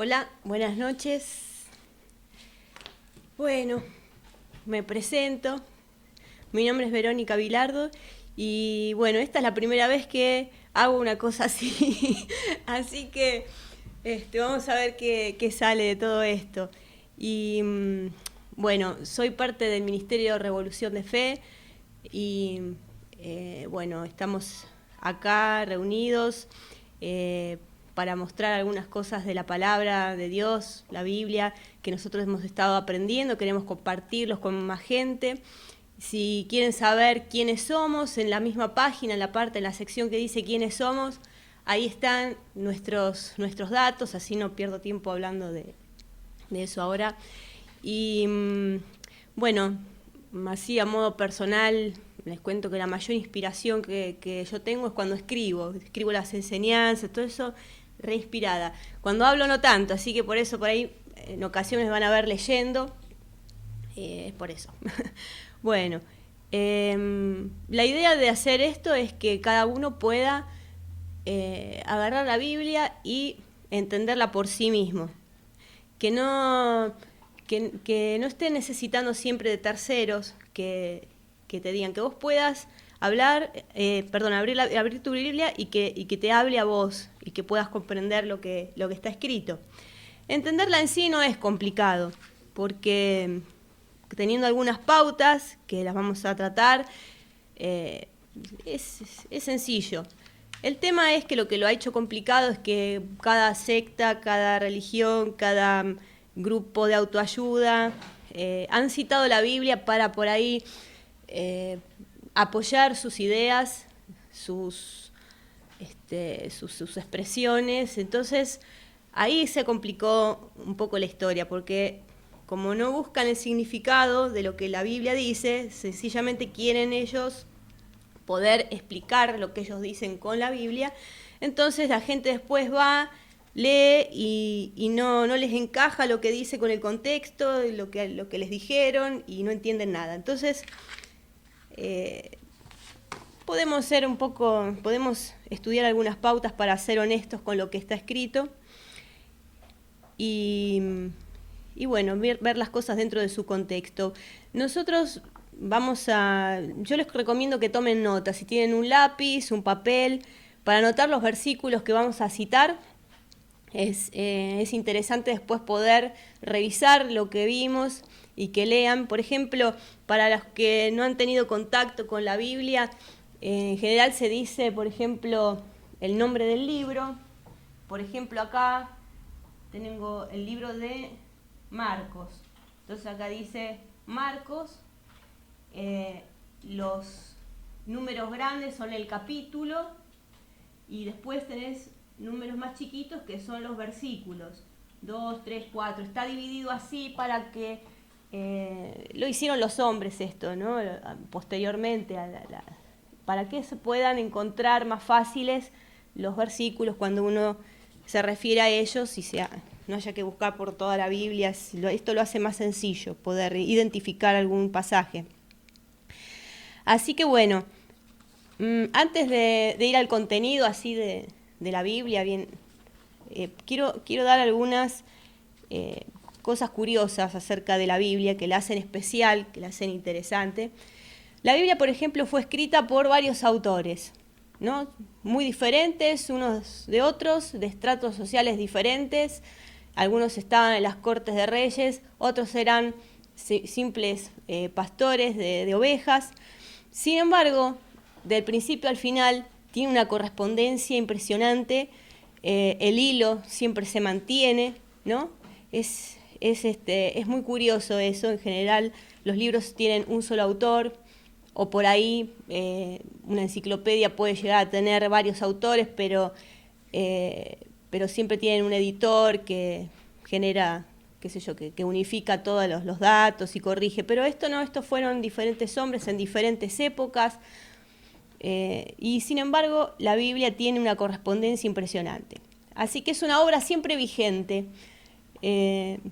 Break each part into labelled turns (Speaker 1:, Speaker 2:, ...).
Speaker 1: Hola, buenas noches. Bueno, me presento. Mi nombre es Verónica Vilardo y bueno, esta es la primera vez que hago una cosa así. Así que vamos a ver qué sale de todo esto. Y bueno, soy parte del Ministerio Revolución de Fe y bueno, estamos acá reunidos para mostrar algunas cosas de la palabra de Dios, la Biblia, que nosotros hemos estado aprendiendo, queremos compartirlos con más gente. Si quieren saber quiénes somos, en la misma página, en la sección que dice quiénes somos, ahí están nuestros datos, así no pierdo tiempo hablando de eso ahora. Y bueno, así a modo personal, les cuento que la mayor inspiración que yo tengo es cuando escribo las enseñanzas, todo eso re inspirada. Cuando hablo no tanto, así que por eso por ahí en ocasiones van a ver leyendo, es por eso. Bueno, la idea de hacer esto es que cada uno pueda agarrar la Biblia y entenderla por sí mismo. Que no esté necesitando siempre de terceros que te digan, que vos puedas hablar, abrir tu Biblia y que te hable a vos y que puedas comprender lo que está escrito. Entenderla en sí no es complicado, porque teniendo algunas pautas que las vamos a tratar, es sencillo. El tema es que lo ha hecho complicado es que cada secta, cada religión, cada grupo de autoayuda han citado la Biblia para por ahí apoyar sus ideas, sus expresiones. Entonces ahí se complicó un poco la historia, porque como no buscan el significado de lo que la Biblia dice, sencillamente quieren ellos poder explicar lo que ellos dicen con la Biblia. Entonces la gente después va, lee y no les encaja lo que dice con el contexto, lo que les dijeron, y no entienden nada. Entonces podemos estudiar algunas pautas para ser honestos con lo que está escrito y bueno, ver las cosas dentro de su contexto. Nosotros yo les recomiendo que tomen notas, si tienen un lápiz, un papel, para anotar los versículos que vamos a citar. Es interesante después poder revisar lo que vimos y que lean. Por ejemplo, para los que no han tenido contacto con la Biblia, en general se dice, por ejemplo, el nombre del libro. Por ejemplo, acá tengo el libro de Marcos. Entonces acá dice Marcos. Los números grandes son el capítulo y después tenés números más chiquitos que son los versículos, 2, 3, 4. Está dividido así para que lo hicieron los hombres esto, ¿no? Posteriormente para que se puedan encontrar más fáciles los versículos cuando uno se refiere a ellos y no haya que buscar por toda la Biblia. Esto lo hace más sencillo, poder identificar algún pasaje. Así que bueno, antes de ir al contenido así de la Biblia, bien, quiero dar algunas cosas curiosas acerca de la Biblia que la hacen especial, que la hacen interesante. La Biblia, por ejemplo, fue escrita por varios autores, ¿no? Muy diferentes unos de otros, de estratos sociales diferentes. Algunos estaban en las cortes de reyes, otros eran simples pastores de ovejas. Sin embargo, del principio al final tiene una correspondencia impresionante, el hilo siempre se mantiene, ¿no? Es muy curioso eso. En general los libros tienen un solo autor, o por ahí una enciclopedia puede llegar a tener varios autores, pero siempre tienen un editor que genera, qué sé yo, que unifica todos los datos y corrige. Pero esto no, estos fueron diferentes hombres en diferentes épocas, y sin embargo la Biblia tiene una correspondencia impresionante. Así que es una obra siempre vigente,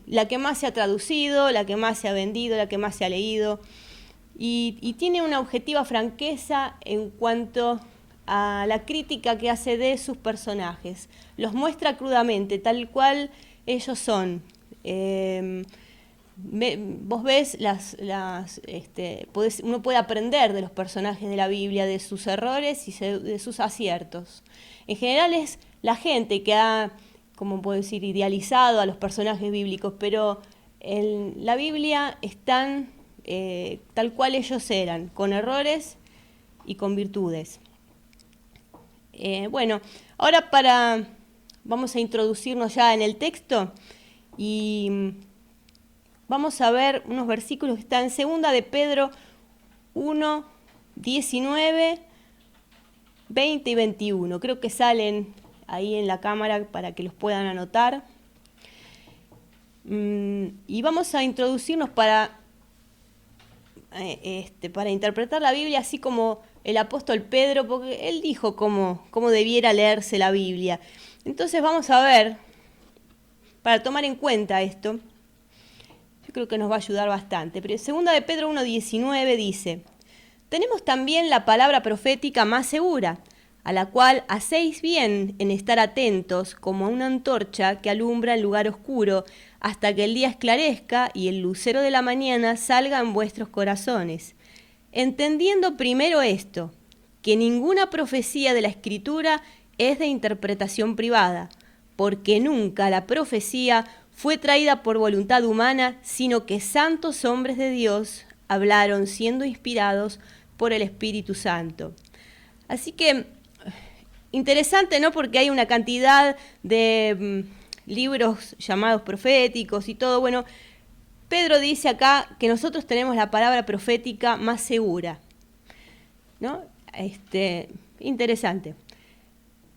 Speaker 1: la que más se ha traducido, la que más se ha vendido, la que más se ha leído, y tiene una objetiva franqueza en cuanto a la crítica que hace de sus personajes. Los muestra crudamente, tal cual ellos son, vos ves, uno puede aprender de los personajes de la Biblia, de sus errores y de sus aciertos. En general es la gente que ha, como puedo decir, idealizado a los personajes bíblicos, pero en la Biblia están tal cual ellos eran, con errores y con virtudes. Bueno, ahora vamos a introducirnos ya en el texto y vamos a ver unos versículos que están en 2 de Pedro 1, 19, 20 y 21. Creo que salen ahí en la cámara para que los puedan anotar. Y vamos a introducirnos para interpretar la Biblia así como el apóstol Pedro, porque él dijo cómo debiera leerse la Biblia. Entonces vamos a ver, para tomar en cuenta esto, yo creo que nos va a ayudar bastante. Pero 2 de Pedro 1:19 dice: tenemos también la palabra profética más segura, a la cual hacéis bien en estar atentos como a una antorcha que alumbra el lugar oscuro, hasta que el día esclarezca y el lucero de la mañana salga en vuestros corazones. Entendiendo primero esto, que ninguna profecía de la Escritura es de interpretación privada, porque nunca la profecía fue traída por voluntad humana, sino que santos hombres de Dios hablaron siendo inspirados por el Espíritu Santo. Así que, interesante, ¿no? Porque hay una cantidad de libros llamados proféticos y todo. Bueno, Pedro dice acá que nosotros tenemos la palabra profética más segura, ¿no? Interesante.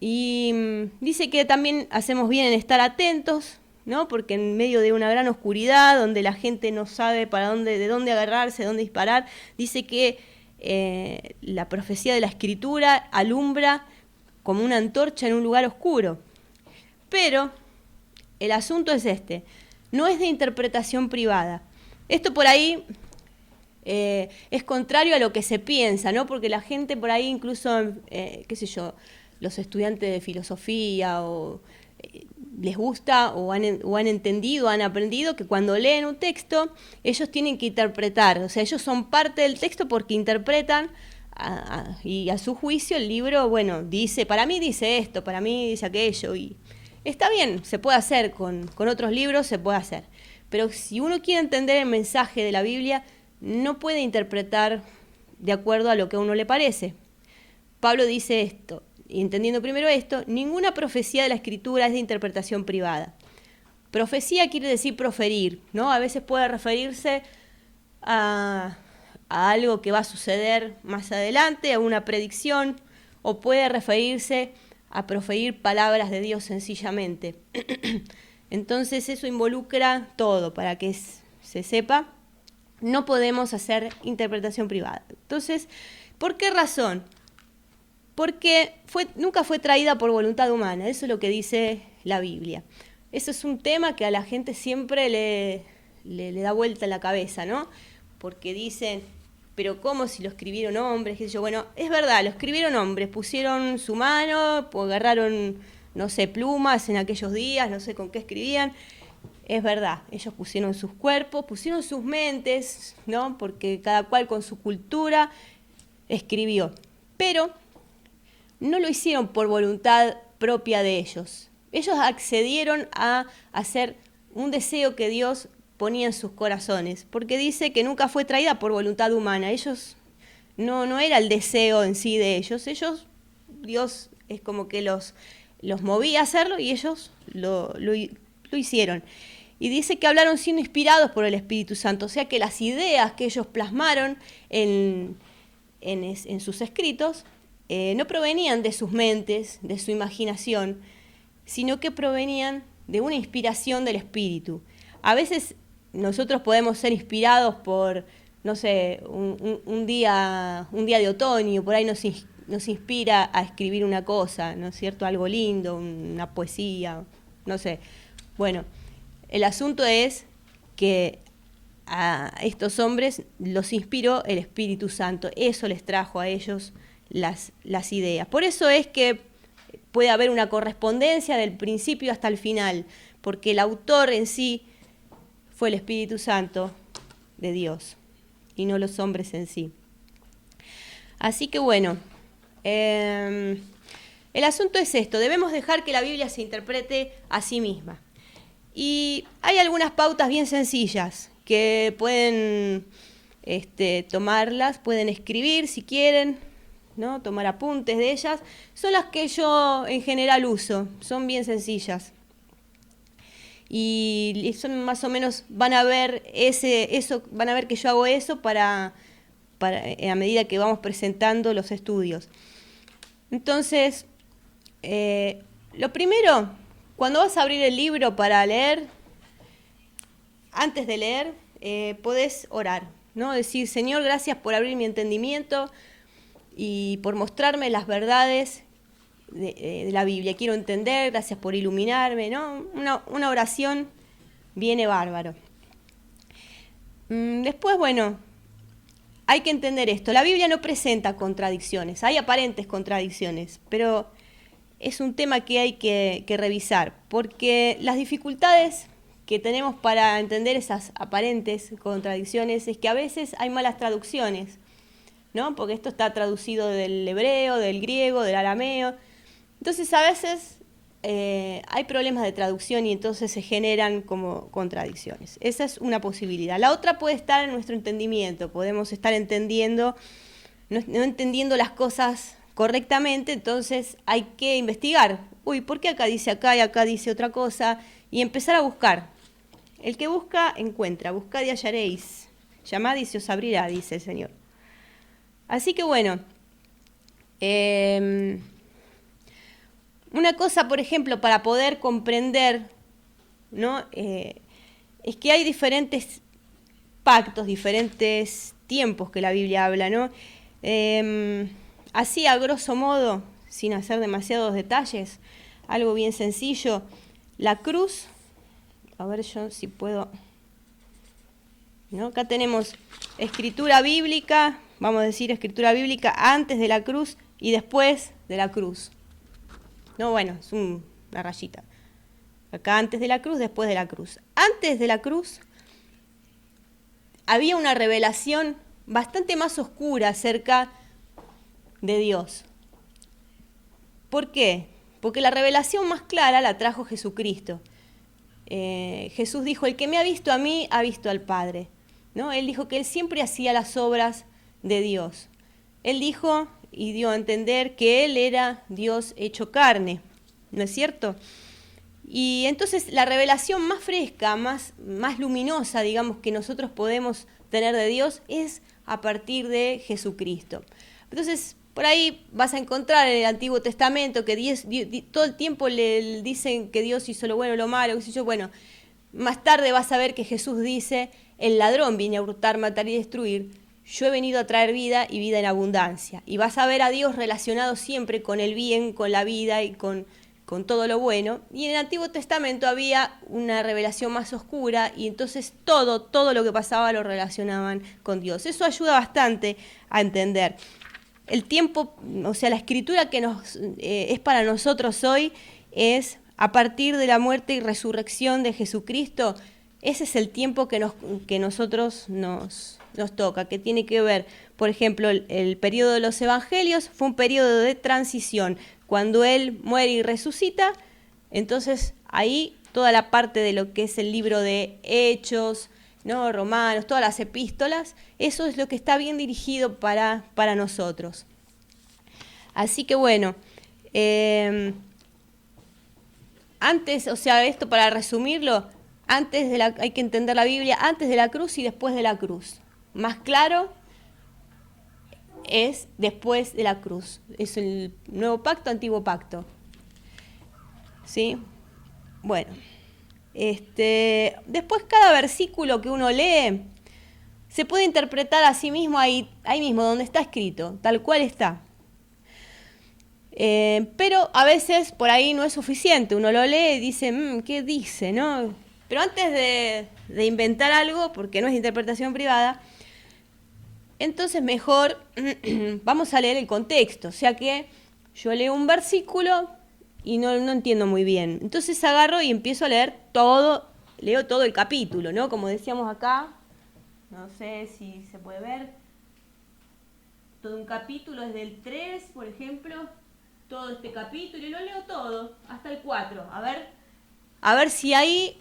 Speaker 1: Y dice que también hacemos bien en estar atentos, ¿no? Porque en medio de una gran oscuridad, donde la gente no sabe de dónde agarrarse, de dónde disparar, dice que la profecía de la Escritura alumbra como una antorcha en un lugar oscuro. Pero el asunto es no es de interpretación privada. Esto por ahí es contrario a lo que se piensa, ¿no? Porque la gente por ahí, incluso, los estudiantes de filosofía les gusta o han entendido, han aprendido que cuando leen un texto, ellos tienen que interpretar. O sea, ellos son parte del texto porque interpretan y a su juicio el libro, bueno, dice, para mí dice esto, para mí dice aquello. Y está bien, se puede hacer, con otros libros se puede hacer. Pero si uno quiere entender el mensaje de la Biblia, no puede interpretar de acuerdo a lo que a uno le parece. Pablo dice esto, y entendiendo primero esto, ninguna profecía de la Escritura es de interpretación privada. Profecía quiere decir proferir, ¿no? A veces puede referirse a algo que va a suceder más adelante, a una predicción, o puede referirse a proferir palabras de Dios sencillamente. Entonces eso involucra todo, para que se sepa, no podemos hacer interpretación privada. Entonces, ¿por qué razón? Porque nunca fue traída por voluntad humana, eso es lo que dice la Biblia. Eso es un tema que a la gente siempre le da vuelta en la cabeza, ¿no? Porque dicen, pero ¿cómo si lo escribieron hombres? ¿Qué sé yo? Bueno, es verdad, lo escribieron hombres, pusieron su mano, agarraron, no sé, plumas en aquellos días, no sé con qué escribían. Es verdad, ellos pusieron sus cuerpos, pusieron sus mentes, ¿no? Porque cada cual con su cultura escribió. Pero no lo hicieron por voluntad propia de ellos. Ellos accedieron a hacer un deseo que Dios ponía en sus corazones, porque dice que nunca fue traída por voluntad humana. Ellos no era el deseo en sí de ellos. Dios es como que los movía a hacerlo y ellos lo hicieron. Y dice que hablaron siendo inspirados por el Espíritu Santo, o sea que las ideas que ellos plasmaron en sus escritos no provenían de sus mentes, de su imaginación, sino que provenían de una inspiración del Espíritu. A veces nosotros podemos ser inspirados por, no sé, un día de otoño, por ahí nos inspira a escribir una cosa, ¿no es cierto? Algo lindo, una poesía, no sé. Bueno, el asunto es que a estos hombres los inspiró el Espíritu Santo, eso les trajo a ellos las ideas. Por eso es que puede haber una correspondencia del principio hasta el final, porque el autor en sí fue el Espíritu Santo de Dios y no los hombres en sí. Así que bueno, el asunto es esto, debemos dejar que la Biblia se interprete a sí misma. Y hay algunas pautas bien sencillas que pueden tomarlas, pueden escribir si quieren, ¿no? Tomar apuntes de ellas. Son las que yo en general uso, son bien sencillas. Y son más o menos, van a ver van a ver que yo hago eso para a medida que vamos presentando los estudios. Entonces, lo primero, cuando vas a abrir el libro para leer, antes de leer, podés orar, ¿no? Decir, Señor, gracias por abrir mi entendimiento y por mostrarme las verdades de la Biblia. Quiero entender, gracias por iluminarme, ¿no? Una oración viene bárbaro. Después, bueno, hay que entender esto. La Biblia no presenta contradicciones, hay aparentes contradicciones, pero es un tema que hay que revisar, porque las dificultades que tenemos para entender esas aparentes contradicciones es que a veces hay malas traducciones, ¿no? Porque esto está traducido del hebreo, del griego, del arameo. Entonces a veces hay problemas de traducción y entonces se generan como contradicciones. Esa es una posibilidad. La otra puede estar en nuestro entendimiento. Podemos estar entendiendo, no entendiendo las cosas correctamente, entonces hay que investigar. Uy, ¿por qué acá dice acá y acá dice otra cosa? Y empezar a buscar. El que busca, encuentra. Buscad y hallaréis. Llamad y se os abrirá, dice el Señor. Así que bueno, una cosa, por ejemplo, para poder comprender, ¿no? Es que hay diferentes pactos, diferentes tiempos que la Biblia habla, ¿no? Así, a grosso modo, sin hacer demasiados detalles, algo bien sencillo, la cruz, a ver yo si puedo, ¿no? Acá tenemos escritura bíblica, vamos a decir escritura bíblica antes de la cruz y después de la cruz. No, bueno, es una rayita. Acá antes de la cruz, después de la cruz. Antes de la cruz había una revelación bastante más oscura acerca de Dios. ¿Por qué? Porque la revelación más clara la trajo Jesucristo. Jesús dijo, el que me ha visto a mí, ha visto al Padre, ¿no? Él dijo que él siempre hacía las obras de Dios. Él dijo y dio a entender que él era Dios hecho carne, ¿no es cierto? Y entonces la revelación más fresca, más luminosa, digamos, que nosotros podemos tener de Dios es a partir de Jesucristo. Entonces, por ahí vas a encontrar en el Antiguo Testamento que todo el tiempo le dicen que Dios hizo lo bueno y lo malo, qué sé yo. Bueno, más tarde vas a ver que Jesús dice, el ladrón viene a hurtar, matar y destruir, yo he venido a traer vida y vida en abundancia. Y vas a ver a Dios relacionado siempre con el bien, con la vida y con todo lo bueno. Y en el Antiguo Testamento había una revelación más oscura y entonces todo lo que pasaba lo relacionaban con Dios. Eso ayuda bastante a entender. El tiempo, o sea, la escritura que es para nosotros hoy es a partir de la muerte y resurrección de Jesucristo. Ese es el tiempo que nosotros nos toca, que tiene que ver, por ejemplo, el periodo de los evangelios fue un periodo de transición. Cuando Él muere y resucita, entonces ahí toda la parte de lo que es el libro de Hechos, ¿no? Romanos, todas las epístolas, eso es lo que está bien dirigido para nosotros. Así que bueno, antes, o sea, esto para resumirlo, hay que entender la Biblia antes de la cruz y después de la cruz. Más claro es después de la cruz. Es el nuevo pacto, antiguo pacto. ¿Sí? Bueno. Después cada versículo que uno lee se puede interpretar a sí mismo ahí mismo, donde está escrito, tal cual está. Pero a veces por ahí no es suficiente. Uno lo lee y dice, ¿qué dice? ¿No? Pero antes de inventar algo, porque no es interpretación privada, entonces mejor vamos a leer el contexto. O sea que yo leo un versículo y no entiendo muy bien. Entonces agarro y empiezo a leer todo, leo todo el capítulo, ¿no? Como decíamos acá, no sé si se puede ver, todo un capítulo desde el 3, por ejemplo, todo este capítulo, y lo leo todo, hasta el 4. A ver si ahí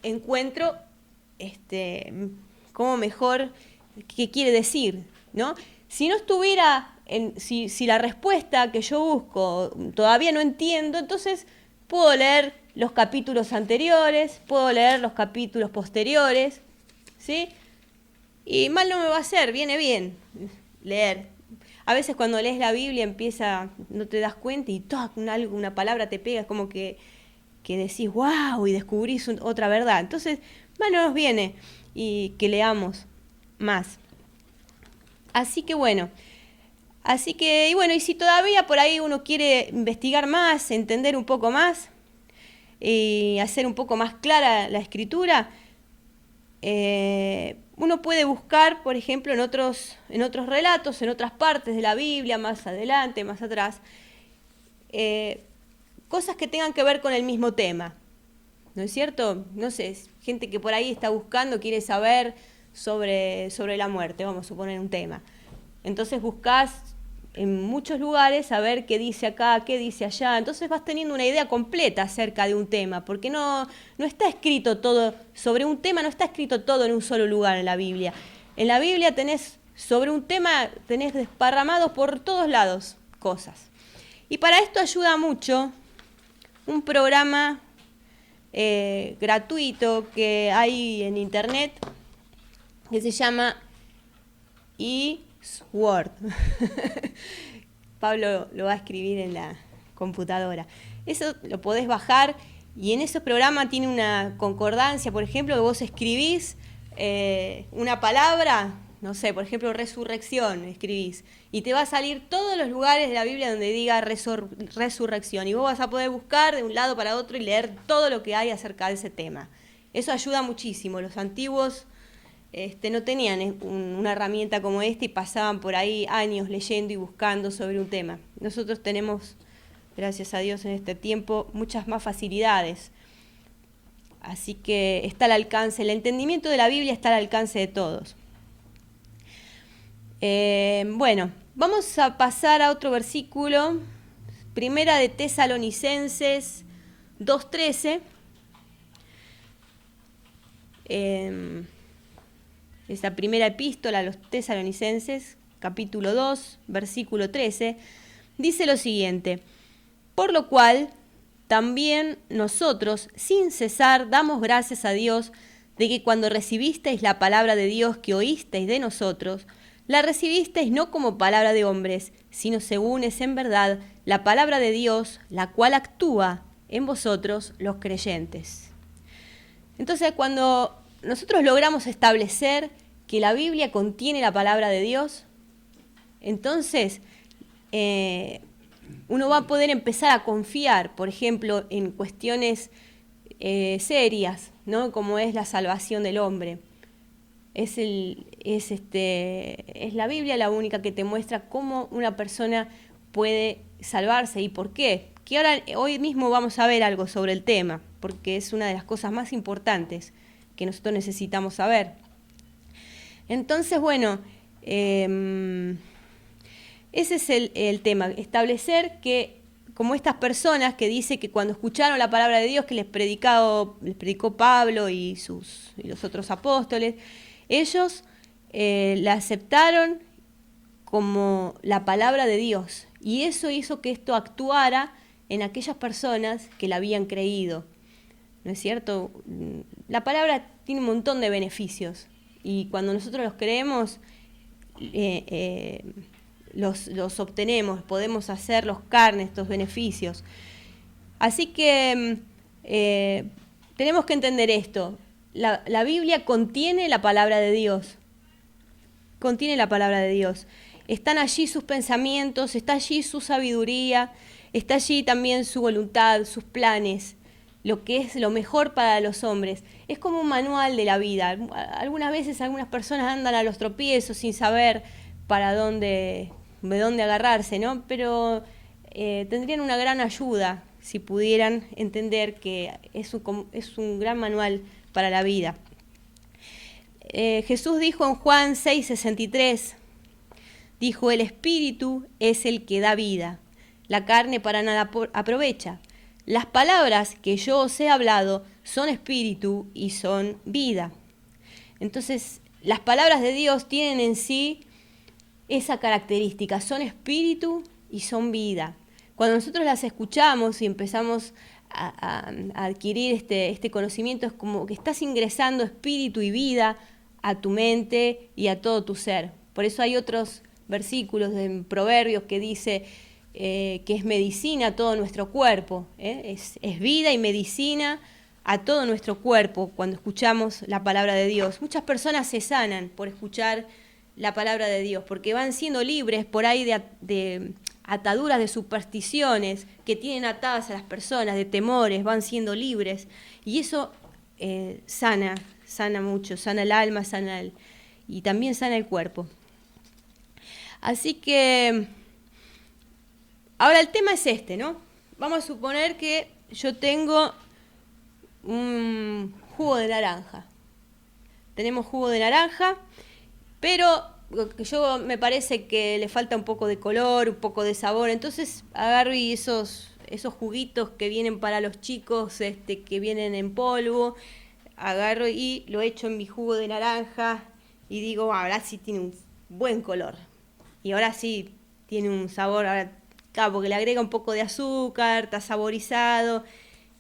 Speaker 1: encuentro como mejor qué quiere decir, ¿no? Si no estuviera, si la respuesta que yo busco todavía no entiendo, entonces puedo leer los capítulos anteriores, puedo leer los capítulos posteriores, ¿sí? Y mal no me va a hacer, viene bien leer. A veces cuando lees la Biblia no te das cuenta y una palabra te pega, es como que decís, wow, y descubrís otra verdad. Entonces, mal no nos viene y que leamos más. Así que bueno, y si todavía por ahí uno quiere investigar más, entender un poco más y hacer un poco más clara la escritura, uno puede buscar, por ejemplo, en otros relatos, en otras partes de la Biblia, más adelante, más atrás, cosas que tengan que ver con el mismo tema, ¿no es cierto? No sé, gente que por ahí está buscando, quiere saber sobre la muerte, vamos a suponer un tema. Entonces buscas en muchos lugares a ver qué dice acá, qué dice allá. Entonces vas teniendo una idea completa acerca de un tema, porque no está escrito todo sobre un tema, no está escrito todo en un solo lugar en la Biblia. En la Biblia sobre un tema tenés desparramados por todos lados cosas. Y para esto ayuda mucho un programa gratuito que hay en internet que se llama eSword. Pablo lo va a escribir en la computadora. Eso lo podés bajar y en ese programa tiene una concordancia, por ejemplo, que vos escribís una palabra, no sé, por ejemplo, resurrección, escribís, y te va a salir todos los lugares de la Biblia donde diga resurrección, y vos vas a poder buscar de un lado para otro y leer todo lo que hay acerca de ese tema. Eso ayuda muchísimo. Los antiguos no tenían una herramienta como esta y pasaban por ahí años leyendo y buscando sobre un tema. Nosotros tenemos, gracias a Dios en este tiempo, muchas más facilidades. Así que está al alcance, el entendimiento de la Biblia está al alcance de todos. Bueno, vamos a pasar a otro versículo. Primera de Tesalonicenses 2:13. Esa primera epístola a los Tesalonicenses, capítulo 2, versículo 13, dice lo siguiente: por lo cual también nosotros, sin cesar, damos gracias a Dios de que cuando recibisteis la palabra de Dios que oísteis de nosotros, la recibisteis no como palabra de hombres, sino según es en verdad la palabra de Dios, la cual actúa en vosotros los creyentes. Entonces, cuando nosotros logramos establecer que la Biblia contiene la palabra de Dios, entonces uno va a poder empezar a confiar, por ejemplo, en cuestiones serias, ¿no? Como es la salvación del hombre. Es la Biblia la única que te muestra cómo una persona puede salvarse y por qué. Que hoy mismo vamos a ver algo sobre el tema, porque es una de las cosas más importantes que nosotros necesitamos saber. Entonces, bueno, ese es el tema, establecer que, como estas personas que dice que cuando escucharon la palabra de Dios que les predicó Pablo y los otros apóstoles, ellos la aceptaron como la palabra de Dios, y eso hizo que esto actuara en aquellas personas que la habían creído. ¿No es cierto? La palabra tiene un montón de beneficios, y cuando nosotros los creemos, los obtenemos, podemos hacerlos carne, estos beneficios. Así que tenemos que entender esto. La Biblia contiene la palabra de Dios. Contiene la palabra de Dios. Están allí sus pensamientos, está allí su sabiduría, está allí también su voluntad, sus planes, lo que es lo mejor para los hombres. Es como un manual de la vida. Algunas veces algunas personas andan a los tropiezos sin saber de dónde agarrarse, ¿no? Pero tendrían una gran ayuda si pudieran entender que es un gran manual para la vida. Jesús dijo en Juan 6:63, dijo: el Espíritu es el que da vida, la carne para nada aprovecha. Las palabras que yo os he hablado son espíritu y son vida. Entonces, las palabras de Dios tienen en sí esa característica, son espíritu y son vida. Cuando nosotros las escuchamos y empezamos a adquirir este conocimiento, es como que estás ingresando espíritu y vida a tu mente y a todo tu ser. Por eso hay otros versículos en Proverbios que dice que es medicina a todo nuestro cuerpo, es vida y medicina a todo nuestro cuerpo cuando escuchamos la palabra de Dios. Muchas personas se sanan por escuchar la palabra de Dios, porque van siendo libres por ahí de ataduras, de supersticiones que tienen atadas a las personas, de temores, van siendo libres. Y eso sana mucho, sana el alma, y también sana el cuerpo. Así que ahora el tema es este, ¿no? Vamos a suponer que yo tengo un jugo de naranja. Tenemos jugo de naranja, pero yo me parece que le falta un poco de color, un poco de sabor. Entonces agarro y esos juguitos que vienen para los chicos, que vienen en polvo, agarro y lo echo en mi jugo de naranja y digo, ahora sí tiene un buen color. Y ahora sí tiene un sabor, ahora, claro, porque le agrega un poco de azúcar, está saborizado,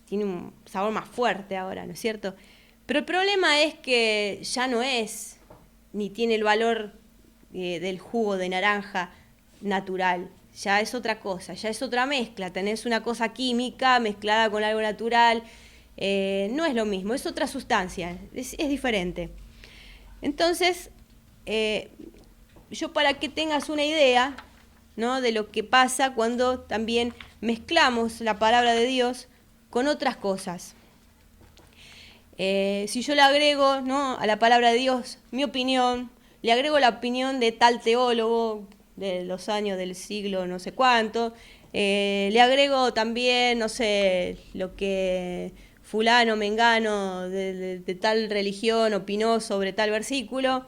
Speaker 1: tiene un sabor más fuerte ahora, ¿no es cierto? Pero el problema es que ya no es, ni tiene el valor del jugo de naranja natural, ya es otra cosa, ya es otra mezcla, tenés una cosa química mezclada con algo natural, no es lo mismo, es otra sustancia, es diferente. Entonces, yo para que tengas una idea, ¿no?, de lo que pasa cuando también mezclamos la palabra de Dios con otras cosas. Si yo le agrego, ¿no?, a la palabra de Dios mi opinión, le agrego la opinión de tal teólogo de los años del siglo no sé cuánto, le agrego también, no sé, lo que fulano, mengano, de tal religión opinó sobre tal versículo,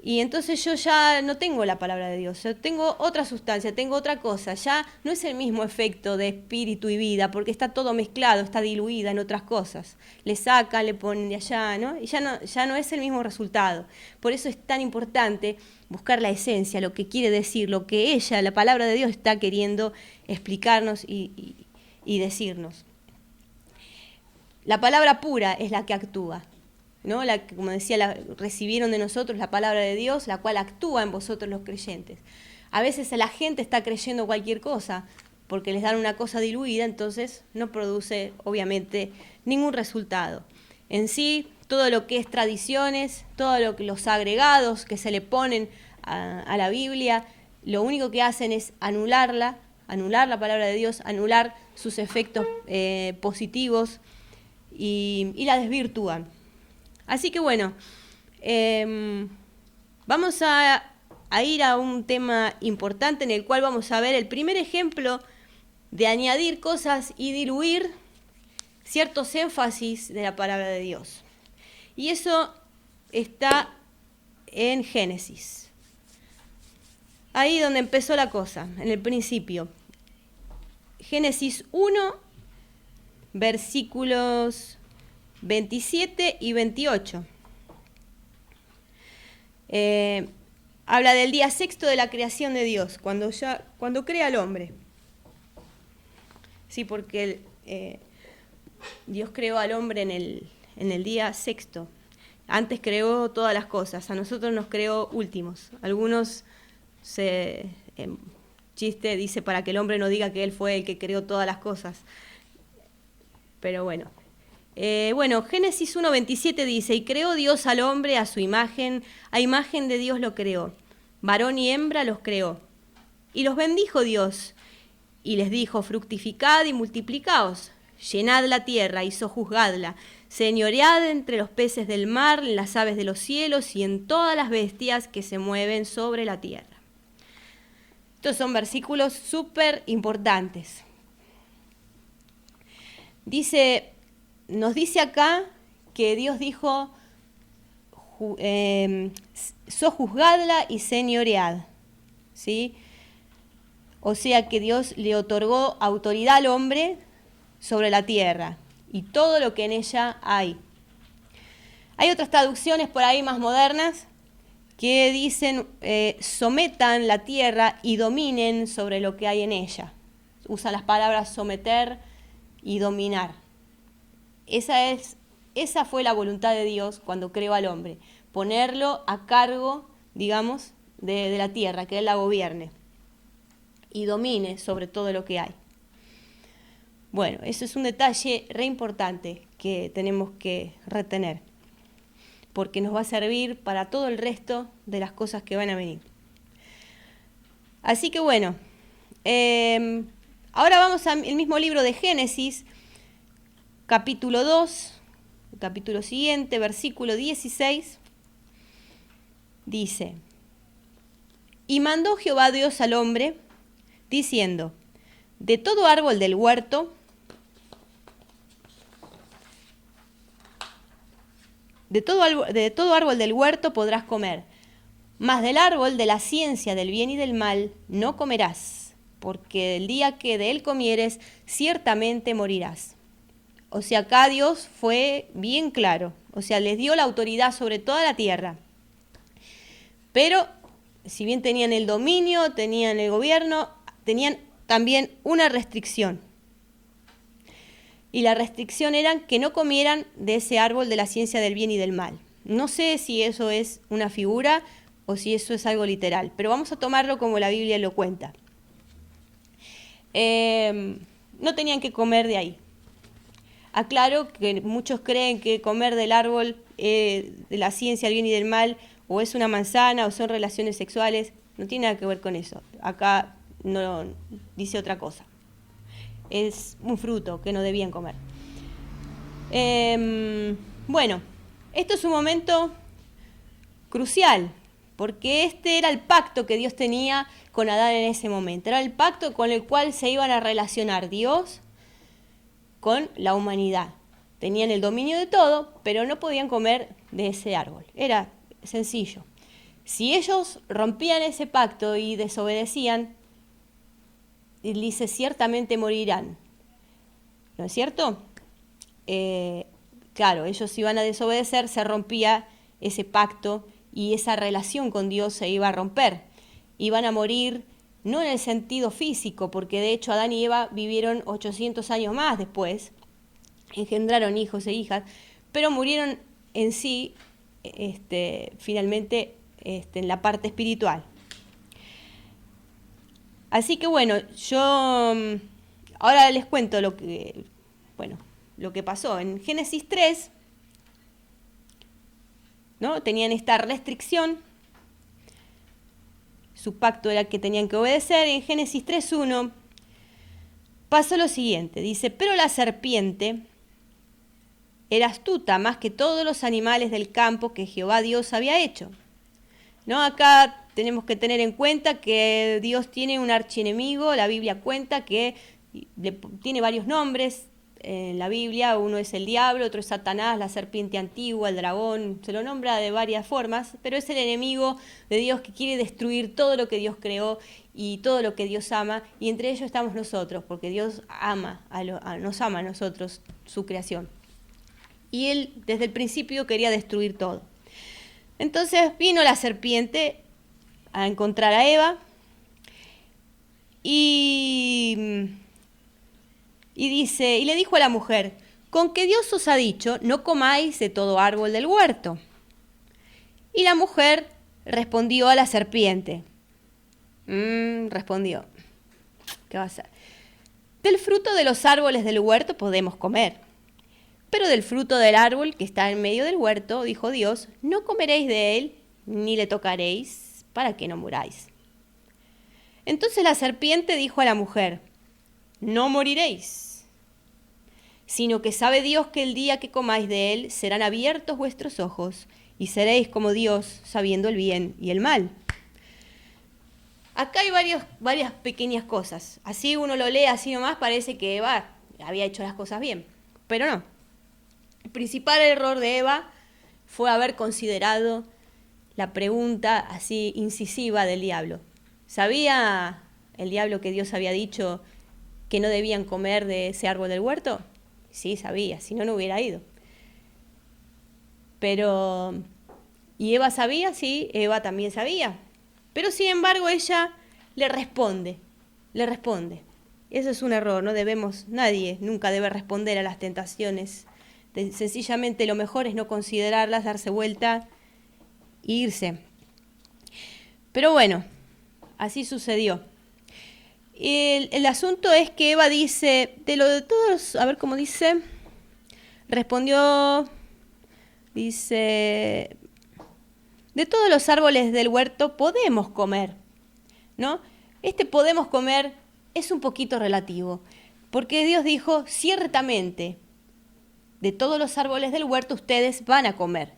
Speaker 1: y entonces yo ya no tengo la palabra de Dios, yo tengo otra sustancia, tengo otra cosa, ya no es el mismo efecto de espíritu y vida, porque está todo mezclado, está diluida en otras cosas. Le sacan, le ponen de allá, ¿no? Y ya no es el mismo resultado. Por eso es tan importante buscar la esencia, lo que quiere decir, lo que la palabra de Dios, está queriendo explicarnos y decirnos. La palabra pura es la que actúa, ¿no? Como decía, recibieron de nosotros la palabra de Dios, la cual actúa en vosotros los creyentes. A veces la gente está creyendo cualquier cosa porque les dan una cosa diluida, entonces no produce obviamente ningún resultado. En sí, todo lo que es tradiciones, todos los agregados que se le ponen a la Biblia, lo único que hacen es anular la palabra de Dios, anular sus efectos positivos y la desvirtúan. Así que bueno, vamos a ir a un tema importante en el cual vamos a ver el primer ejemplo de añadir cosas y diluir ciertos énfasis de la palabra de Dios. Y eso está en Génesis. Ahí donde empezó la cosa, en el principio. Génesis 1, versículos 27 y 28. Habla del día sexto de la creación de Dios, cuando crea al hombre. Sí, porque Dios creó al hombre en el día sexto. Antes creó todas las cosas, a nosotros nos creó últimos. Algunos chiste dice para que el hombre no diga que él fue el que creó todas las cosas. Pero bueno. Génesis 1:27 dice: y creó Dios al hombre a su imagen, a imagen de Dios lo creó, varón y hembra los creó. Y los bendijo Dios, y les dijo: fructificad y multiplicaos, llenad la tierra y sojuzgadla, señoread entre los peces del mar, en las aves de los cielos y en todas las bestias que se mueven sobre la tierra. Estos son versículos súper importantes. nos dice acá que Dios dijo, sojuzgadla y señoread, ¿sí? O sea que Dios le otorgó autoridad al hombre sobre la tierra y todo lo que en ella hay. Hay otras traducciones por ahí más modernas que dicen sometan la tierra y dominen sobre lo que hay en ella. Usan las palabras someter y dominar. Esa fue la voluntad de Dios cuando creó al hombre, ponerlo a cargo, digamos, de la tierra, que él la gobierne y domine sobre todo lo que hay. Bueno, eso es un detalle re importante que tenemos que retener, porque nos va a servir para todo el resto de las cosas que van a venir. Así que bueno, ahora vamos al mismo libro de Génesis, capítulo 2, el capítulo siguiente, versículo 16, dice: Y mandó Jehová Dios al hombre, diciendo: de todo árbol del huerto, de todo árbol del huerto podrás comer, mas del árbol de la ciencia del bien y del mal no comerás, porque el día que de él comieres, ciertamente morirás. O sea, acá Dios fue bien claro, o sea, les dio la autoridad sobre toda la tierra. Pero, si bien tenían el dominio, tenían el gobierno, tenían también una restricción. Y la restricción era que no comieran de ese árbol de la ciencia del bien y del mal. No sé si eso es una figura o si eso es algo literal, pero vamos a tomarlo como la Biblia lo cuenta. No tenían que comer de ahí. Aclaro que muchos creen que comer del árbol de la ciencia del bien y del mal o es una manzana o son relaciones sexuales. No tiene nada que ver con eso. Acá no dice otra cosa. Es un fruto que no debían comer. Bueno, esto es un momento crucial, porque este era el pacto que Dios tenía con Adán en ese momento. Era el pacto con el cual se iban a relacionar Dios con la humanidad. Tenían el dominio de todo, pero no podían comer de ese árbol. Era sencillo. Si ellos rompían ese pacto y desobedecían, y dice, ciertamente morirán. ¿No es cierto? Claro, ellos iban a desobedecer, se rompía ese pacto y esa relación con Dios se iba a romper. Iban a morir, no en el sentido físico, porque de hecho Adán y Eva vivieron 800 años más después, engendraron hijos e hijas, pero murieron en sí, finalmente, en la parte espiritual. Así que bueno, yo ahora les cuento lo que pasó. En Génesis 3, ¿no? Tenían esta restricción, su pacto era que tenían que obedecer. En Génesis 3:1 pasó lo siguiente, dice: pero la serpiente era astuta más que todos los animales del campo que Jehová Dios había hecho. ¿No? Acá tenemos que tener en cuenta que Dios tiene un archienemigo. La Biblia cuenta que tiene varios nombres en la Biblia. Uno es el diablo, otro es Satanás, la serpiente antigua, el dragón. Se lo nombra de varias formas, pero es el enemigo de Dios que quiere destruir todo lo que Dios creó y todo lo que Dios ama. Y entre ellos estamos nosotros, porque Dios nos ama a nosotros, su creación. Y Él desde el principio quería destruir todo. Entonces vino la serpiente a encontrar a Eva y le dijo a la mujer: con que Dios os ha dicho, no comáis de todo árbol del huerto. Y la mujer respondió a la serpiente. Respondió: ¿qué va a hacer? Del fruto de los árboles del huerto podemos comer. Pero del fruto del árbol que está en medio del huerto, dijo Dios, no comeréis de él, ni le tocaréis, para que no muráis. Entonces la serpiente dijo a la mujer: no moriréis, sino que sabe Dios que el día que comáis de él serán abiertos vuestros ojos, y seréis como Dios, sabiendo el bien y el mal. Acá hay varias pequeñas cosas. Así uno lo lee así nomás, parece que Eva había hecho las cosas bien. Pero no. El principal error de Eva fue haber considerado la pregunta así incisiva del diablo. ¿Sabía el diablo que Dios había dicho que no debían comer de ese árbol del huerto? Sí, sabía, si no, no hubiera ido. Pero, ¿y Eva sabía? Sí, Eva también sabía. Pero sin embargo ella le responde. Eso es un error, no debemos, nadie nunca debe responder a las tentaciones. Sencillamente lo mejor es no considerarlas, darse vuelta e irse. Pero bueno, así sucedió. El asunto es que Eva dice, de todos, a ver cómo dice, respondió, dice, de todos los árboles del huerto podemos comer, ¿no? Este podemos comer es un poquito relativo, porque Dios dijo, ciertamente, de todos los árboles del huerto ustedes van a comer.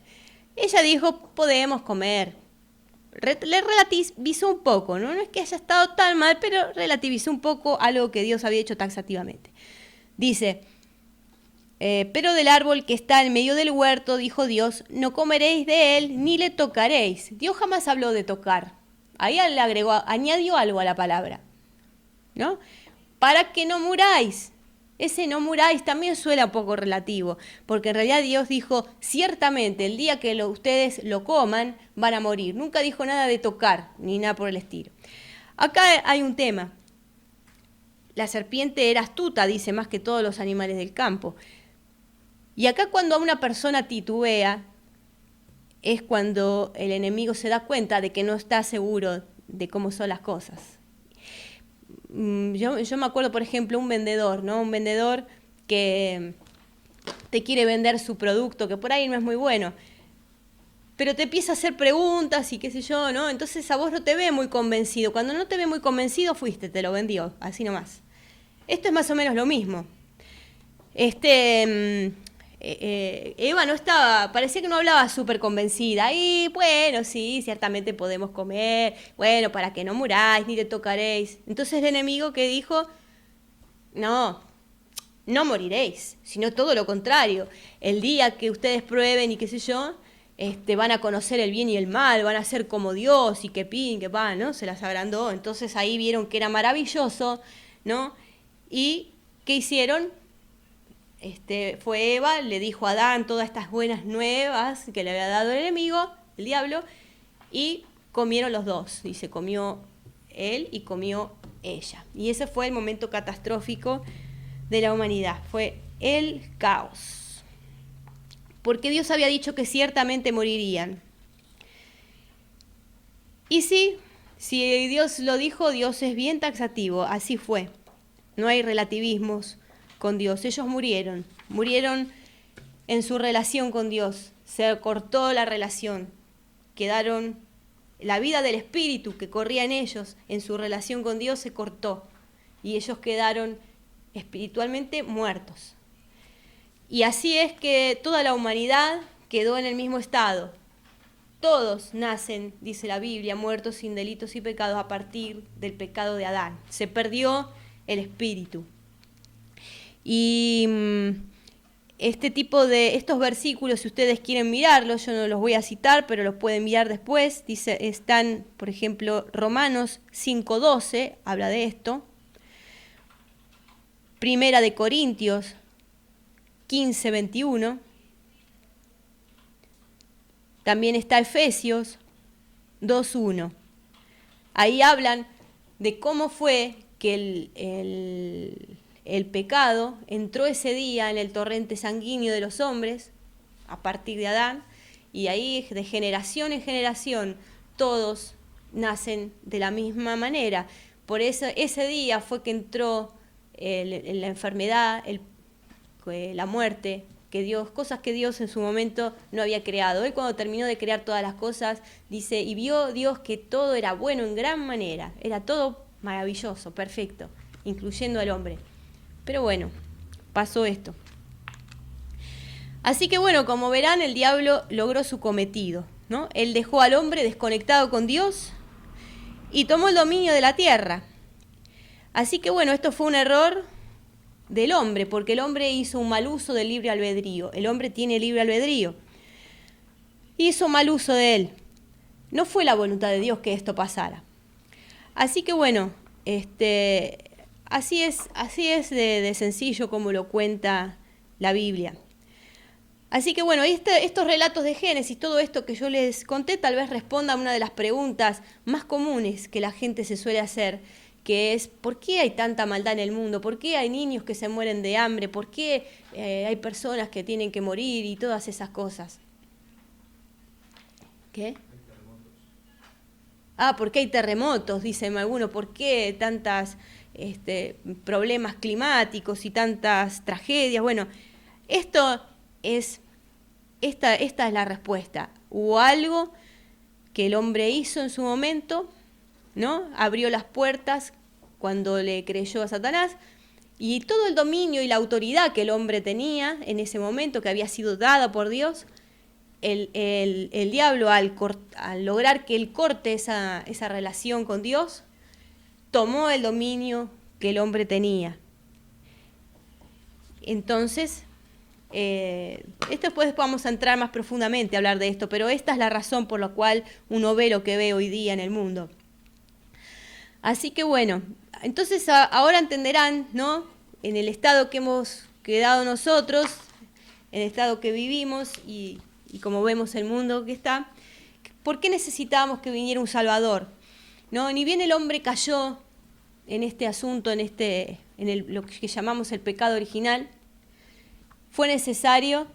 Speaker 1: Ella dijo, podemos comer. Le relativizó un poco, ¿no? No es que haya estado tan mal, pero relativizó un poco algo que Dios había hecho taxativamente. Dice, pero del árbol que está en medio del huerto, dijo Dios, no comeréis de él ni le tocaréis. Dios jamás habló de tocar. Ahí le añadió algo a la palabra, ¿no? Para que no muráis. Ese no muráis también suena un poco relativo, porque en realidad Dios dijo, ciertamente el día que ustedes lo coman, van a morir. Nunca dijo nada de tocar, ni nada por el estilo. Acá hay un tema. La serpiente era astuta, dice, más que todos los animales del campo. Y acá cuando una persona titubea, es cuando el enemigo se da cuenta de que no está seguro de cómo son las cosas. Yo me acuerdo, por ejemplo, un vendedor, ¿no? Un vendedor que te quiere vender su producto, que por ahí no es muy bueno, pero te empieza a hacer preguntas y qué sé yo, ¿no? Entonces a vos no te ve muy convencido. Cuando no te ve muy convencido, te lo vendió, así nomás. Esto es más o menos lo mismo. Eva no estaba, parecía que no hablaba súper convencida. Y bueno, sí, ciertamente podemos comer. Bueno, para que no muráis ni te tocaréis. Entonces el enemigo que dijo, no moriréis, sino todo lo contrario. El día que ustedes prueben y qué sé yo, van a conocer el bien y el mal, van a ser como Dios y que pin, que pan, ¿no? Se las agrandó. Entonces ahí vieron que era maravilloso, ¿no? Y ¿qué hicieron? Fue Eva, le dijo a Adán todas estas buenas nuevas que le había dado el enemigo, el diablo, y comieron los dos. Dice, comió él y comió ella. Y ese fue el momento catastrófico de la humanidad, fue el caos. Porque Dios había dicho que ciertamente morirían. Y sí, si Dios lo dijo, Dios es bien taxativo, así fue. No hay relativismos con Dios. Ellos murieron en su relación con Dios. Se cortó la relación. Quedaron, la vida del espíritu que corría en ellos, en su relación con Dios, se cortó. Y ellos quedaron espiritualmente muertos. Y así es que toda la humanidad quedó en el mismo estado. Todos nacen, dice la Biblia, muertos sin delitos y pecados a partir del pecado de Adán. Se perdió el espíritu. Y estos versículos, si ustedes quieren mirarlos, yo no los voy a citar, pero los pueden mirar después. Están, por ejemplo, Romanos 5:12, habla de esto. Primera de Corintios 15:21. También está Efesios 2:1. Ahí hablan de cómo fue que el pecado entró ese día en el torrente sanguíneo de los hombres, a partir de Adán, y ahí de generación en generación todos nacen de la misma manera. Por eso ese día fue que entró la enfermedad, la muerte, cosas que Dios en su momento no había creado. Él cuando terminó de crear todas las cosas, dice, y vio Dios que todo era bueno en gran manera, era todo maravilloso, perfecto, incluyendo al hombre. Pero bueno, pasó esto. Así que bueno, como verán, el diablo logró su cometido, ¿no? Él dejó al hombre desconectado con Dios y tomó el dominio de la tierra. Así que bueno, esto fue un error del hombre, porque el hombre hizo un mal uso del libre albedrío. El hombre tiene libre albedrío. Hizo mal uso de él. No fue la voluntad de Dios que esto pasara. Así que bueno, así es de sencillo como lo cuenta la Biblia. Así que bueno, estos relatos de Génesis, todo esto que yo les conté, tal vez responda a una de las preguntas más comunes que la gente se suele hacer, que es ¿por qué hay tanta maldad en el mundo? ¿Por qué hay niños que se mueren de hambre? ¿Por qué hay personas que tienen que morir y todas esas cosas? ¿Qué? ¿Por qué hay terremotos? Dicen algunos. ¿Por qué tantos problemas climáticos y tantas tragedias? Bueno, esta es la respuesta. Hubo algo que el hombre hizo en su momento, ¿no? Abrió las puertas cuando le creyó a Satanás, y todo el dominio y la autoridad que el hombre tenía en ese momento, que había sido dada por Dios, el diablo al lograr que él corte esa relación con Dios, tomó el dominio que el hombre tenía. Entonces, después vamos a entrar más profundamente a hablar de esto, pero esta es la razón por la cual uno ve lo que ve hoy día en el mundo. Así que bueno, entonces ahora entenderán, ¿no? En el estado que hemos quedado nosotros, en el estado que vivimos y como vemos el mundo que está, ¿por qué necesitábamos que viniera un Salvador? ¿No? Ni bien el hombre cayó en este asunto, lo que llamamos el pecado original, fue necesario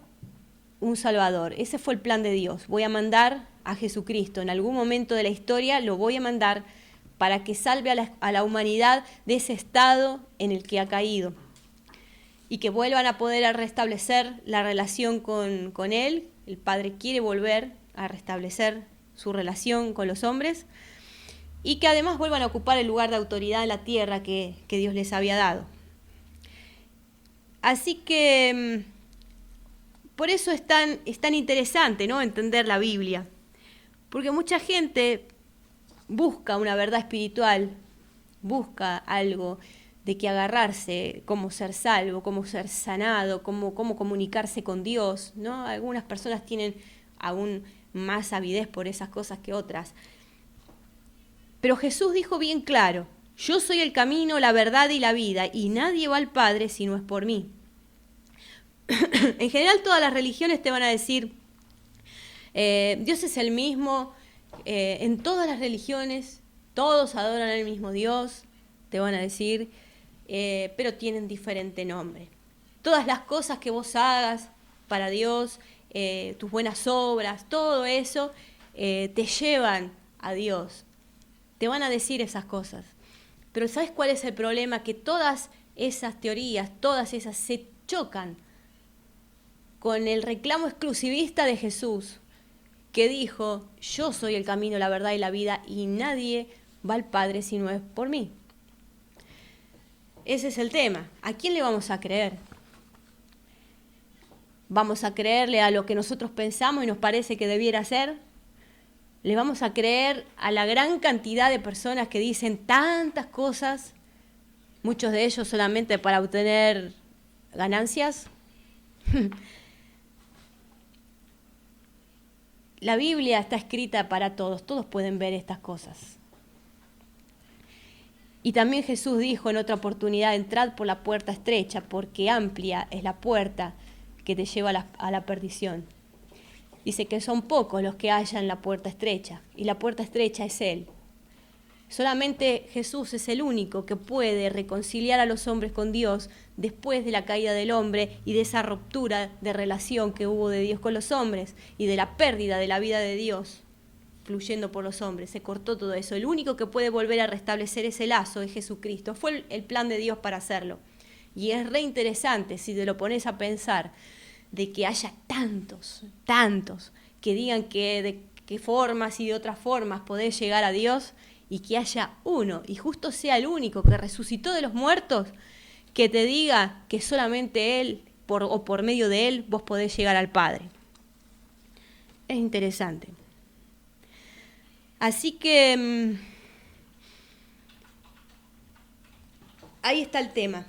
Speaker 1: un Salvador. Ese fue el plan de Dios. Voy a mandar a Jesucristo. En algún momento de la historia lo voy a mandar para que salve a la humanidad de ese estado en el que ha caído y que vuelvan a poder restablecer la relación con Él. El Padre quiere volver a restablecer su relación con los hombres y que además vuelvan a ocupar el lugar de autoridad en la tierra que Dios les había dado. Así que por eso es tan interesante, ¿no? Entender la Biblia, porque mucha gente busca una verdad espiritual, busca algo de que agarrarse, cómo ser salvo, cómo ser sanado, cómo comunicarse con Dios, ¿no? Algunas personas tienen aún más avidez por esas cosas que otras. Pero Jesús dijo bien claro: yo soy el camino, la verdad y la vida, y nadie va al Padre si no es por mí. En general todas las religiones te van a decir, Dios es el mismo, en todas las religiones todos adoran al mismo Dios, te van a decir, pero tienen diferente nombre. Todas las cosas que vos hagas para Dios, tus buenas obras, todo eso te llevan a Dios. Te van a decir esas cosas. Pero ¿sabes cuál es el problema? Que todas esas teorías, todas esas se chocan con el reclamo exclusivista de Jesús, que dijo: yo soy el camino, la verdad y la vida, y nadie va al Padre si no es por mí. Ese es el tema. ¿A quién le vamos a creer? ¿Vamos a creerle a lo que nosotros pensamos y nos parece que debiera ser? ¿Le vamos a creer a la gran cantidad de personas que dicen tantas cosas, muchos de ellos solamente para obtener ganancias? La Biblia está escrita para todos, todos pueden ver estas cosas. Y también Jesús dijo en otra oportunidad: entrad por la puerta estrecha, porque amplia es la puerta que te lleva a la perdición. Dice que son pocos los que hallan la puerta estrecha, y la puerta estrecha es Él. Solamente Jesús es el único que puede reconciliar a los hombres con Dios después de la caída del hombre y de esa ruptura de relación que hubo de Dios con los hombres y de la pérdida de la vida de Dios fluyendo por los hombres. Se cortó todo eso. El único que puede volver a restablecer ese lazo es Jesucristo. Fue el plan de Dios para hacerlo. Y es re interesante, si te lo pones a pensar, de que haya tantos que digan que de qué formas y de otras formas podés llegar a Dios, y que haya uno, y justo sea el único que resucitó de los muertos, que te diga que solamente Él, o por medio de Él, vos podés llegar al Padre. Es interesante. Así que ahí está el tema.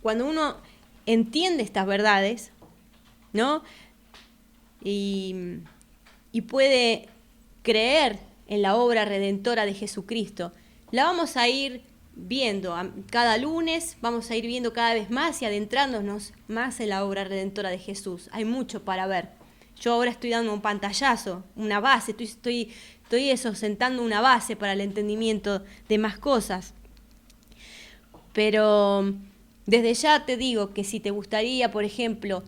Speaker 1: cuando uno entiende estas verdades, ¿no? Y puede creer en la obra redentora de Jesucristo, la vamos a ir viendo cada lunes, vamos a ir viendo cada vez más y adentrándonos más en la obra redentora de Jesús. Hay mucho para ver. Yo ahora estoy dando un pantallazo, una base, estoy sentando una base para el entendimiento de más cosas. Pero desde ya te digo que si te gustaría, por ejemplo,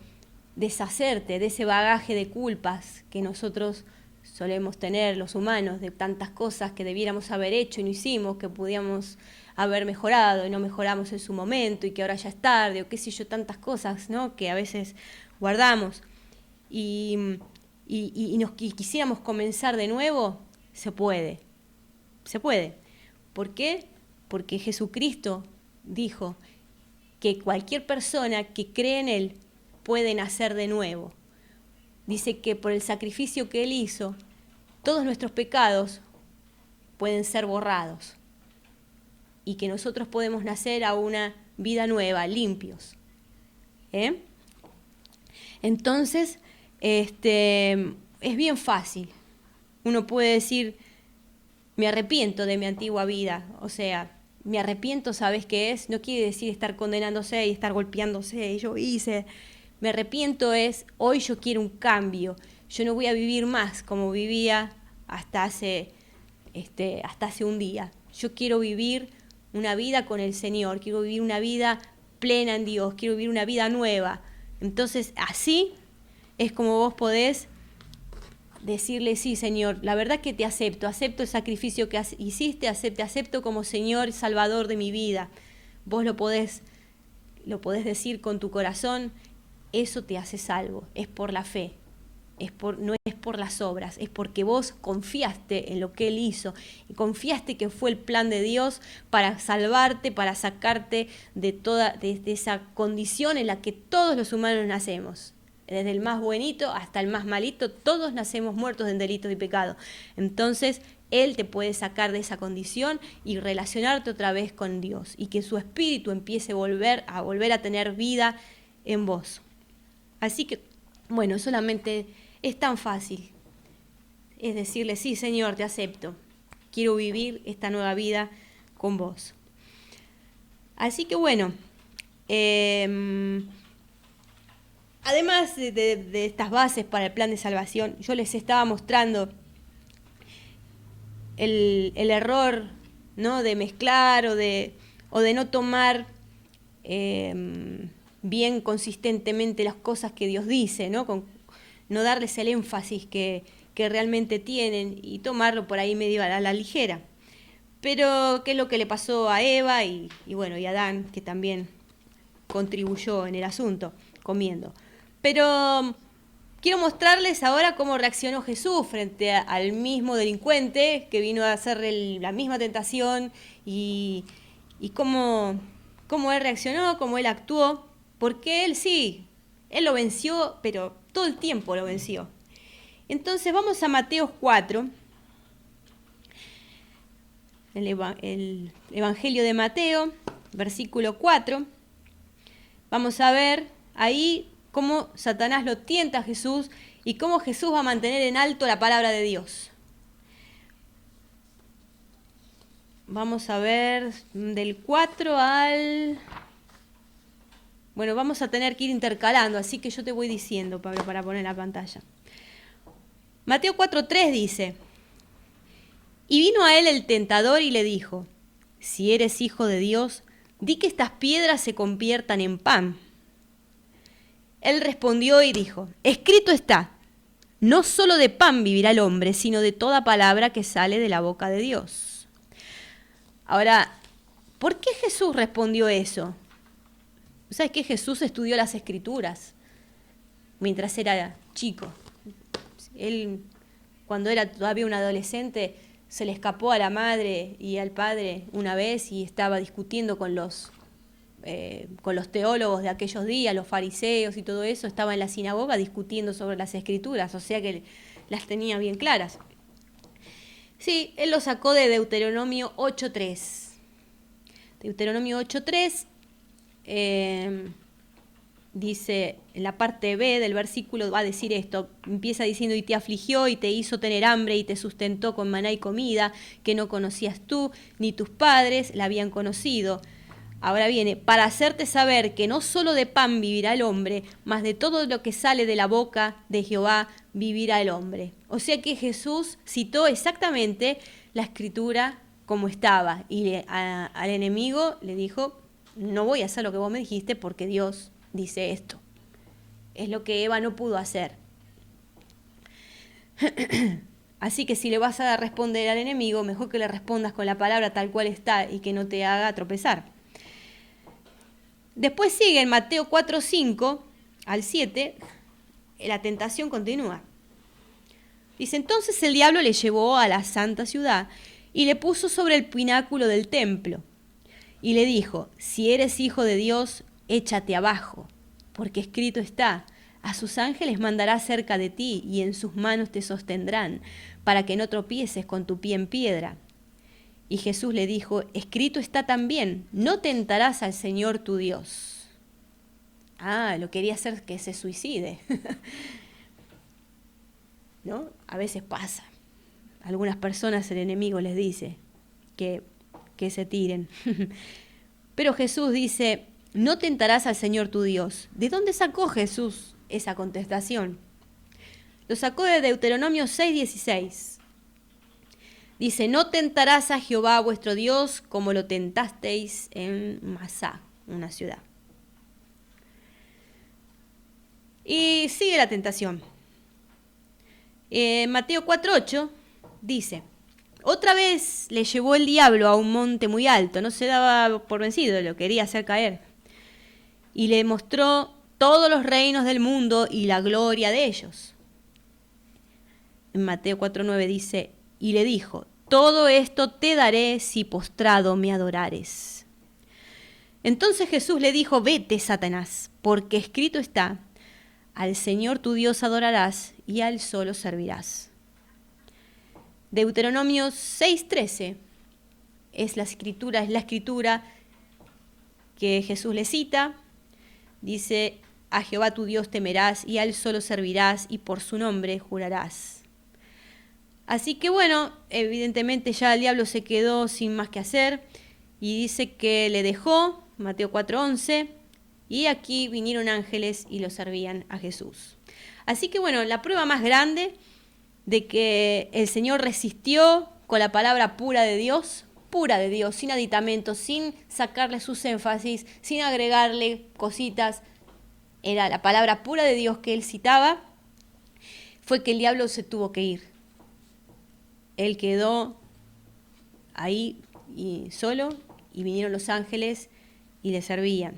Speaker 1: deshacerte de ese bagaje de culpas que nosotros solemos tener los humanos, de tantas cosas que debiéramos haber hecho y no hicimos, que podíamos haber mejorado y no mejoramos en su momento y que ahora ya es tarde, o qué sé yo, tantas cosas, ¿no?, que a veces guardamos y quisiéramos comenzar de nuevo, se puede. ¿Por qué? Porque Jesucristo dijo que cualquier persona que cree en Él puede nacer de nuevo. Dice que por el sacrificio que Él hizo, todos nuestros pecados pueden ser borrados y que nosotros podemos nacer a una vida nueva, limpios. Entonces, es bien fácil. Uno puede decir, me arrepiento de mi antigua vida, o sea, me arrepiento, ¿sabes qué es? No quiere decir estar condenándose y estar golpeándose, yo hice. Me arrepiento es, hoy yo quiero un cambio. Yo no voy a vivir más como vivía hasta hace un día. Yo quiero vivir una vida con el Señor, quiero vivir una vida plena en Dios, quiero vivir una vida nueva. Entonces, así es como vos podés decirle, sí, Señor, la verdad que te acepto el sacrificio que hiciste, te acepto como Señor y Salvador de mi vida. Vos lo podés decir con tu corazón. Eso te hace salvo, es por la fe, no es por las obras, es porque vos confiaste en lo que Él hizo y confiaste que fue el plan de Dios para salvarte, para sacarte de esa condición en la que todos los humanos nacemos. Desde el más buenito hasta el más malito, todos nacemos muertos en delitos y pecados. Entonces, Él te puede sacar de esa condición y relacionarte otra vez con Dios y que su espíritu empiece a volver a tener vida en vos. Así que, bueno, solamente es tan fácil. Es decirle, sí, Señor, te acepto. Quiero vivir esta nueva vida con vos. Así que, bueno, además de estas bases para el plan de salvación, yo les estaba mostrando el error, ¿no?, de mezclar o de no tomar bien consistentemente las cosas que Dios dice, ¿no? No darles el énfasis que realmente tienen y tomarlo por ahí medio a la ligera. Pero qué es lo que le pasó a Eva y a Adán, que también contribuyó en el asunto, comiendo. Pero quiero mostrarles ahora cómo reaccionó Jesús frente al mismo delincuente que vino a hacerle la misma tentación y cómo Él reaccionó, cómo Él actuó. Porque Él lo venció, pero todo el tiempo lo venció. Entonces vamos a Mateo 4, el Evangelio de Mateo, versículo 4. Vamos a ver ahí cómo Satanás lo tienta a Jesús y cómo Jesús va a mantener en alto la palabra de Dios. Vamos a ver del 4 al... Bueno, vamos a tener que ir intercalando, así que yo te voy diciendo, Pablo, para poner la pantalla. Mateo 4:3 dice, y vino a él el tentador y le dijo, si eres hijo de Dios, di que estas piedras se conviertan en pan. Él respondió y dijo, escrito está, no solo de pan vivirá el hombre, sino de toda palabra que sale de la boca de Dios. Ahora, ¿por qué Jesús respondió eso? ¿Sabes que Jesús estudió las Escrituras mientras era chico? Él, cuando era todavía un adolescente, se le escapó a la madre y al padre una vez y estaba discutiendo con los teólogos de aquellos días, los fariseos y todo eso. Estaba en la sinagoga discutiendo sobre las Escrituras, o sea que las tenía bien claras. Sí, él lo sacó de Deuteronomio 8:3. Deuteronomio 8:3. dice, en la parte B del versículo va a decir esto, empieza diciendo, y te afligió y te hizo tener hambre y te sustentó con maná y comida que no conocías tú, ni tus padres la habían conocido. Ahora viene, para hacerte saber que no solo de pan vivirá el hombre, mas de todo lo que sale de la boca de Jehová vivirá el hombre. O sea que Jesús citó exactamente la escritura como estaba y al enemigo le dijo, no voy a hacer lo que vos me dijiste porque Dios dice esto. Es lo que Eva no pudo hacer. Así que si le vas a responder al enemigo, mejor que le respondas con la palabra tal cual está y que no te haga tropezar. Después sigue en Mateo 4, 5 al 7, la tentación continúa. Dice, entonces el diablo le llevó a la santa ciudad y le puso sobre el pináculo del templo. Y le dijo, si eres hijo de Dios, échate abajo, porque escrito está, a sus ángeles mandará cerca de ti y en sus manos te sostendrán, para que no tropieces con tu pie en piedra. Y Jesús le dijo, escrito está también, no tentarás al Señor tu Dios. Lo quería hacer que se suicide. ¿No? A veces pasa. A algunas personas el enemigo les dice que se tiren. Pero Jesús dice, no tentarás al Señor tu Dios. ¿De dónde sacó Jesús esa contestación? Lo sacó de Deuteronomio 6:16. Dice, no tentarás a Jehová vuestro Dios como lo tentasteis en Masá, una ciudad. Y sigue la tentación. Mateo 4:8 dice, otra vez le llevó el diablo a un monte muy alto, no se daba por vencido, lo quería hacer caer. Y le mostró todos los reinos del mundo y la gloria de ellos. En Mateo 4:9 dice, y le dijo, todo esto te daré si postrado me adorares. Entonces Jesús le dijo, vete, Satanás, porque escrito está, al Señor tu Dios adorarás y a Él solo servirás. Deuteronomio 6:13 es la escritura que Jesús le cita. Dice, a Jehová tu Dios temerás y a Él solo servirás y por su nombre jurarás. Así que bueno, evidentemente ya el diablo se quedó sin más que hacer y dice que le dejó, Mateo 4:11, y aquí vinieron ángeles y lo servían a Jesús. Así que bueno, la prueba más grande de que el Señor resistió con la palabra pura de Dios, sin aditamentos, sin sacarle sus énfasis, sin agregarle cositas, era la palabra pura de Dios que él citaba, fue que el diablo se tuvo que ir. Él quedó ahí y solo y vinieron los ángeles y le servían.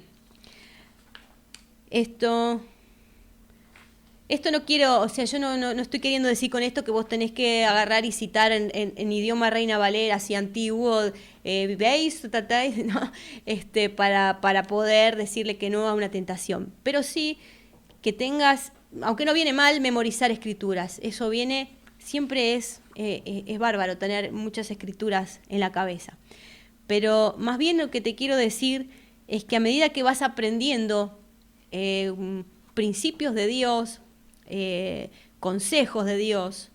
Speaker 1: Esto no quiero, o sea, yo no estoy queriendo decir con esto que vos tenés que agarrar y citar en idioma Reina Valera, así antiguo, ¿veis? ¿No? Para poder decirle que no a una tentación. Pero sí que tengas, aunque no viene mal memorizar escrituras, eso viene, siempre es bárbaro tener muchas escrituras en la cabeza. Pero más bien lo que te quiero decir es que a medida que vas aprendiendo principios de Dios, consejos de Dios,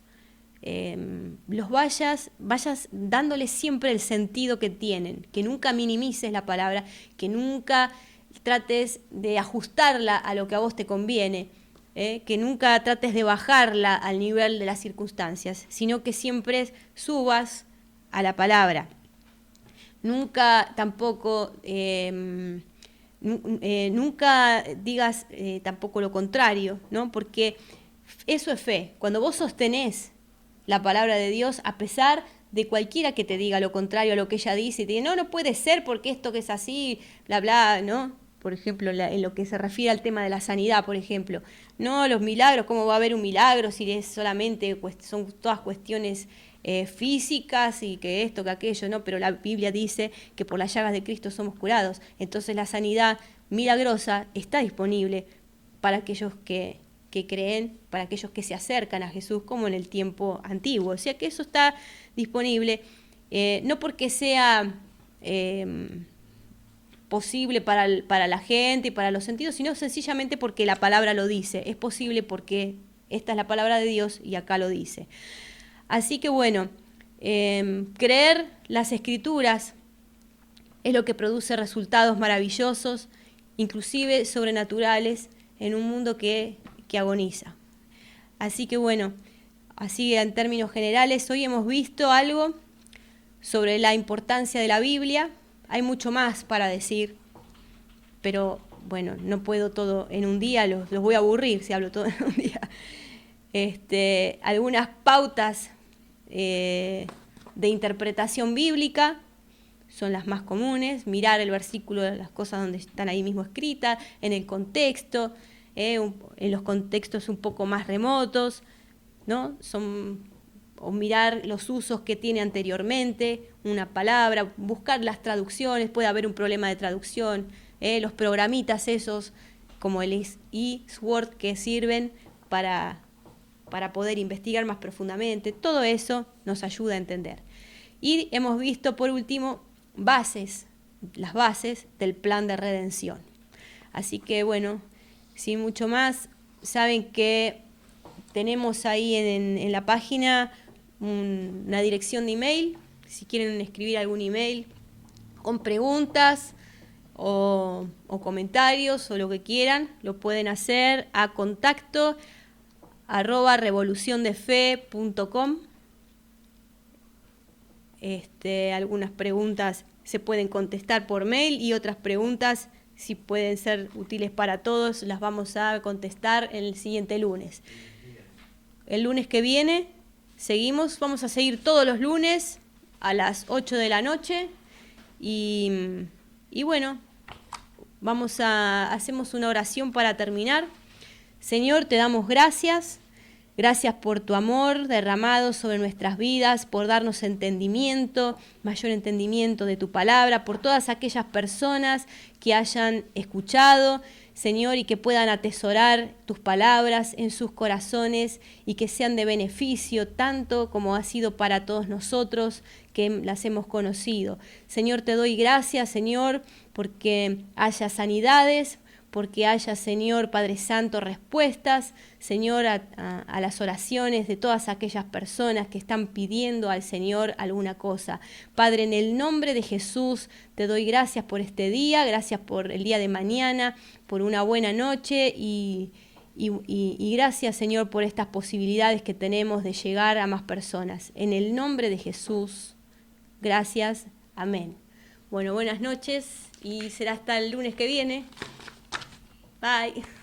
Speaker 1: los vayas dándole siempre el sentido que tienen, que nunca minimices la palabra, que nunca trates de ajustarla a lo que a vos te conviene, que nunca trates de bajarla al nivel de las circunstancias, sino que siempre subas a la palabra. Nunca tampoco nunca digas tampoco lo contrario, ¿no? Porque eso es fe. Cuando vos sostenés la palabra de Dios, a pesar de cualquiera que te diga lo contrario a lo que ella dice, y te diga, no puede ser porque esto que es así, bla, bla, ¿no? Por ejemplo, en lo que se refiere al tema de la sanidad, por ejemplo. No, los milagros, ¿cómo va a haber un milagro si es solamente, son todas cuestiones físicas y que esto, que aquello, ¿no? Pero la Biblia dice que por las llagas de Cristo somos curados. Entonces la sanidad milagrosa está disponible para aquellos que creen, para aquellos que se acercan a Jesús, como en el tiempo antiguo. O sea que eso está disponible, no porque sea posible para la gente y para los sentidos, sino sencillamente porque la palabra lo dice. Es posible porque esta es la palabra de Dios y acá lo dice. Así que bueno, creer las Escrituras es lo que produce resultados maravillosos, inclusive sobrenaturales, en un mundo que agoniza. Así que bueno, así en términos generales, hoy hemos visto algo sobre la importancia de la Biblia. Hay mucho más para decir, pero bueno, no puedo todo en un día, los voy a aburrir si hablo todo en un día. Algunas pautas de interpretación bíblica son las más comunes: mirar el versículo, las cosas donde están ahí mismo escritas, en el contexto, en los contextos un poco más remotos, ¿no? O mirar los usos que tiene anteriormente una palabra, buscar las traducciones, puede haber un problema de traducción, los programitas esos, como el eSword, que sirven para poder investigar más profundamente. Todo eso nos ayuda a entender. Y hemos visto, por último, las bases del plan de redención. Así que bueno, sin mucho más, saben que tenemos ahí en la página una dirección de email, si quieren escribir algún email con preguntas o comentarios o lo que quieran, lo pueden hacer a contacto@revoluciondefe.com. Algunas preguntas se pueden contestar por mail y otras preguntas, si pueden ser útiles para todos, las vamos a contestar el siguiente lunes. El lunes que viene vamos a seguir todos los lunes a las 8 de la noche y bueno, hacemos una oración para terminar. Señor, te damos gracias. Gracias por tu amor derramado sobre nuestras vidas, por darnos entendimiento, mayor entendimiento de tu palabra, por todas aquellas personas que hayan escuchado, Señor, y que puedan atesorar tus palabras en sus corazones y que sean de beneficio, tanto como ha sido para todos nosotros que las hemos conocido. Señor, te doy gracias, Señor, porque haya sanidades, porque haya, Señor, Padre Santo, respuestas, Señor, a las oraciones de todas aquellas personas que están pidiendo al Señor alguna cosa. Padre, en el nombre de Jesús, te doy gracias por este día, gracias por el día de mañana, por una buena noche y gracias, Señor, por estas posibilidades que tenemos de llegar a más personas. En el nombre de Jesús, gracias, amén. Bueno, buenas noches y será hasta el lunes que viene. Bye.